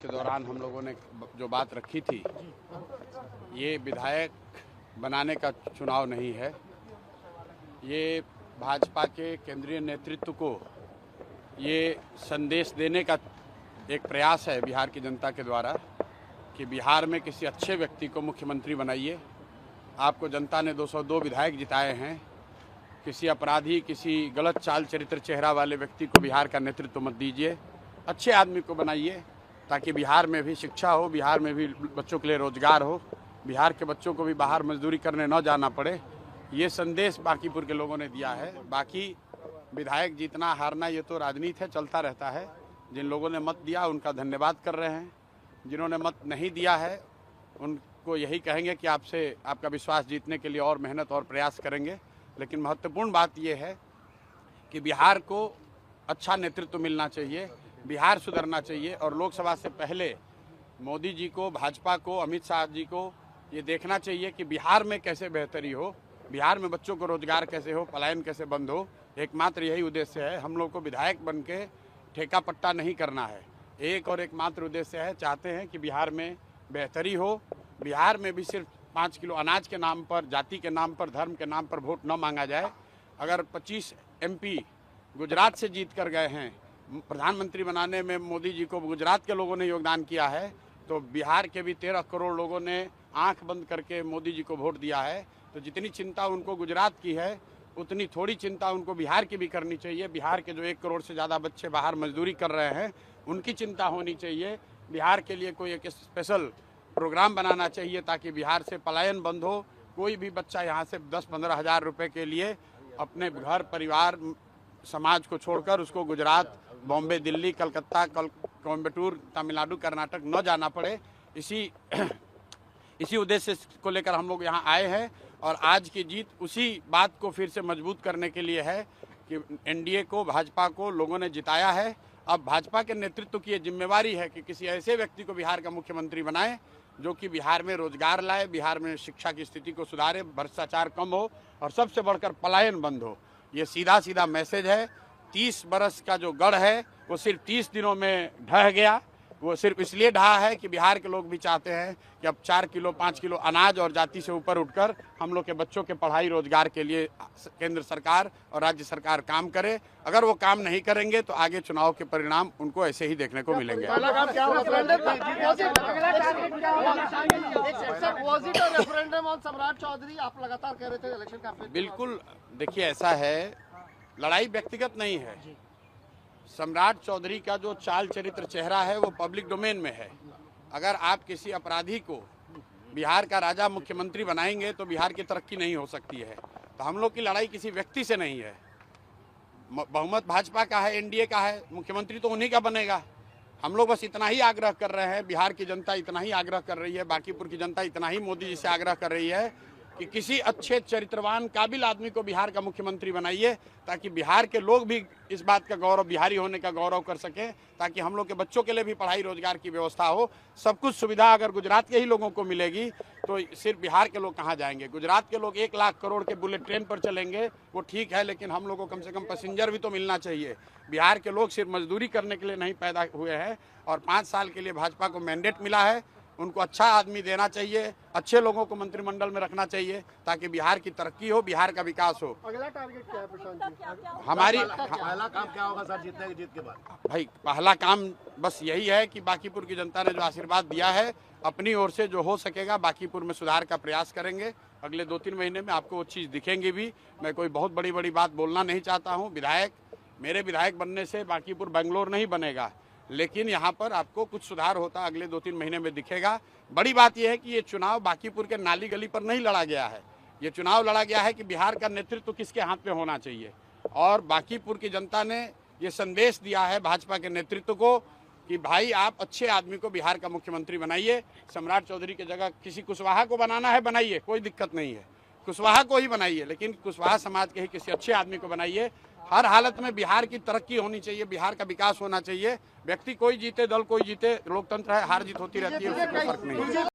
के दौरान हम लोगों ने जो बात रखी थी, ये विधायक बनाने का चुनाव नहीं है। ये भाजपा के केंद्रीय नेतृत्व को ये संदेश देने का एक प्रयास है बिहार की जनता के द्वारा कि बिहार में किसी अच्छे व्यक्ति को मुख्यमंत्री बनाइए। आपको जनता ने 202 विधायक जिताए हैं। किसी अपराधी, किसी गलत चाल चरित्र चेहरा वाले व्यक्ति को बिहार का नेतृत्व मत दीजिए। अच्छे आदमी को बनाइए ताकि बिहार में भी शिक्षा हो, बिहार में भी बच्चों के लिए रोजगार हो, बिहार के बच्चों को भी बाहर मजदूरी करने न जाना पड़े। ये संदेश बांकीपुर के लोगों ने दिया है। बाकी विधायक जीतना हारना ये तो राजनीति है, चलता रहता है। जिन लोगों ने मत दिया उनका धन्यवाद कर रहे हैं। जिन्होंने मत नहीं दिया है उनको यही कहेंगे कि आपसे आपका विश्वास जीतने के लिए और मेहनत और प्रयास करेंगे। लेकिन महत्वपूर्ण बात यह है कि बिहार को अच्छा नेतृत्व मिलना चाहिए, बिहार सुधरना चाहिए। और लोकसभा से पहले मोदी जी को, भाजपा को, अमित शाह जी को ये देखना चाहिए कि बिहार में कैसे बेहतरी हो, बिहार में बच्चों को रोजगार कैसे हो, पलायन कैसे बंद हो। एकमात्र यही उद्देश्य है। हम लोग को विधायक बन के ठेका पट्टा नहीं करना है। एक और एकमात्र उद्देश्य है, चाहते हैं कि बिहार में बेहतरी हो। बिहार में भी सिर्फ 5 किलो अनाज के नाम पर, जाति के नाम पर, धर्म के नाम पर वोट न मांगा जाए। अगर 25 MP गुजरात से जीत कर गए हैं, प्रधानमंत्री बनाने में मोदी जी को गुजरात के लोगों ने योगदान किया है, तो बिहार के भी 13 करोड़ लोगों ने आंख बंद करके मोदी जी को वोट दिया है। तो जितनी चिंता उनको गुजरात की है, उतनी थोड़ी चिंता उनको बिहार की भी करनी चाहिए। बिहार के जो 1 करोड़ से ज़्यादा बच्चे बाहर मजदूरी कर रहे हैं, उनकी चिंता होनी चाहिए। बिहार के लिए कोई एक स्पेशल प्रोग्राम बनाना चाहिए ताकि बिहार से पलायन बंद हो। कोई भी बच्चा यहाँ से 10-15 हज़ार रुपये के लिए अपने घर, परिवार, समाज को छोड़कर उसको गुजरात, बॉम्बे, दिल्ली, कलकत्ता, कोयम्बटूर, तमिलनाडु, कर्नाटक न जाना पड़े। इसी उद्देश्य को लेकर हम लोग यहाँ आए हैं। और आज की जीत उसी बात को फिर से मजबूत करने के लिए है कि NDA को, भाजपा को लोगों ने जिताया है। अब भाजपा के नेतृत्व की ये जिम्मेवारी है कि किसी ऐसे व्यक्ति को बिहार का मुख्यमंत्री बनाए जो कि बिहार में रोजगार लाए, बिहार में शिक्षा की स्थिति को सुधारे, भ्रष्टाचार कम हो और सबसे बढ़कर पलायन बंद हो। ये सीधा सीधा मैसेज है। 30 बरस का जो गढ़ है वो सिर्फ 30 दिनों में ढह गया। वो सिर्फ इसलिए ढहा है कि बिहार के लोग भी चाहते हैं कि अब 4 किलो 5 किलो अनाज और जाति से ऊपर उठकर हम लोग के बच्चों के पढ़ाई, रोजगार के लिए केंद्र सरकार और राज्य सरकार काम करे। अगर वो काम नहीं करेंगे तो आगे चुनाव के परिणाम उनको ऐसे ही देखने को मिलेंगे। बिल्कुल, देखिए ऐसा है, लड़ाई व्यक्तिगत नहीं है। सम्राट चौधरी का जो चाल चरित्र चेहरा है वो पब्लिक डोमेन में है। अगर आप किसी अपराधी को बिहार का राजा मुख्यमंत्री बनाएंगे तो बिहार की तरक्की नहीं हो सकती है। तो हम लोग की लड़ाई किसी व्यक्ति से नहीं है। बहुमत भाजपा का है, NDA का है, मुख्यमंत्री तो उन्हीं का बनेगा। हम लोग बस इतना ही आग्रह कर रहे हैं, बिहार की जनता इतना ही आग्रह कर रही है, बांकीपुर की जनता इतना ही मोदी जी से आग्रह कर रही है कि किसी अच्छे चरित्रवान काबिल आदमी को बिहार का मुख्यमंत्री बनाइए ताकि बिहार के लोग भी इस बात का गौरव, बिहारी होने का गौरव कर सकें, ताकि हम लोग के बच्चों के लिए भी पढ़ाई, रोजगार की व्यवस्था हो। सब कुछ सुविधा अगर गुजरात के ही लोगों को मिलेगी तो सिर्फ बिहार के लोग कहाँ जाएंगे। गुजरात के लोग 1 लाख करोड़ के बुलेट ट्रेन पर चलेंगे, वो ठीक है, लेकिन हम लोग को कम से कम पैसेंजर भी तो मिलना चाहिए। बिहार के लोग सिर्फ मजदूरी करने के लिए नहीं पैदा हुए हैं और 5 साल के लिए भाजपा को मैंडेट मिला है। उनको अच्छा आदमी देना चाहिए, अच्छे लोगों को मंत्रिमंडल में रखना चाहिए ताकि बिहार की तरक्की हो, बिहार का विकास हो। अगला टारगेट क्या है प्रशांत जी? हमारी पहला काम क्या होगा सर जीत के बाद? भाई पहला काम बस यही है कि बांकीपुर की जनता ने जो आशीर्वाद दिया है, अपनी ओर से जो हो सकेगा बांकीपुर में सुधार का प्रयास करेंगे। अगले 2-3 महीने में आपको वो चीज़ दिखेंगी भी। मैं कोई बहुत बड़ी बात बोलना नहीं चाहता हूँ। मेरे विधायक बनने से बांकीपुर बेंगलोर नहीं बनेगा, लेकिन यहाँ पर आपको कुछ सुधार होता अगले 2-3 महीने में दिखेगा। बड़ी बात यह है कि ये चुनाव बांकीपुर के नाली गली पर नहीं लड़ा गया है। ये चुनाव लड़ा गया है कि बिहार का नेतृत्व किसके हाथ में होना चाहिए। और बांकीपुर की जनता ने ये संदेश दिया है भाजपा के नेतृत्व को कि भाई आप अच्छे आदमी को बिहार का मुख्यमंत्री बनाइए। सम्राट चौधरी की जगह किसी कुशवाहा को बनाना है, बनाइए, कोई दिक्कत नहीं है, कुशवाहा को ही बनाइए, लेकिन कुशवाहा समाज के ही किसी अच्छे आदमी को बनाइए। हर हालत में बिहार की तरक्की होनी चाहिए, बिहार का विकास होना चाहिए। व्यक्ति कोई जीते, दल कोई जीते, लोकतंत्र है, हार जीत होती रहती है, उससे कोई फर्क नहीं है।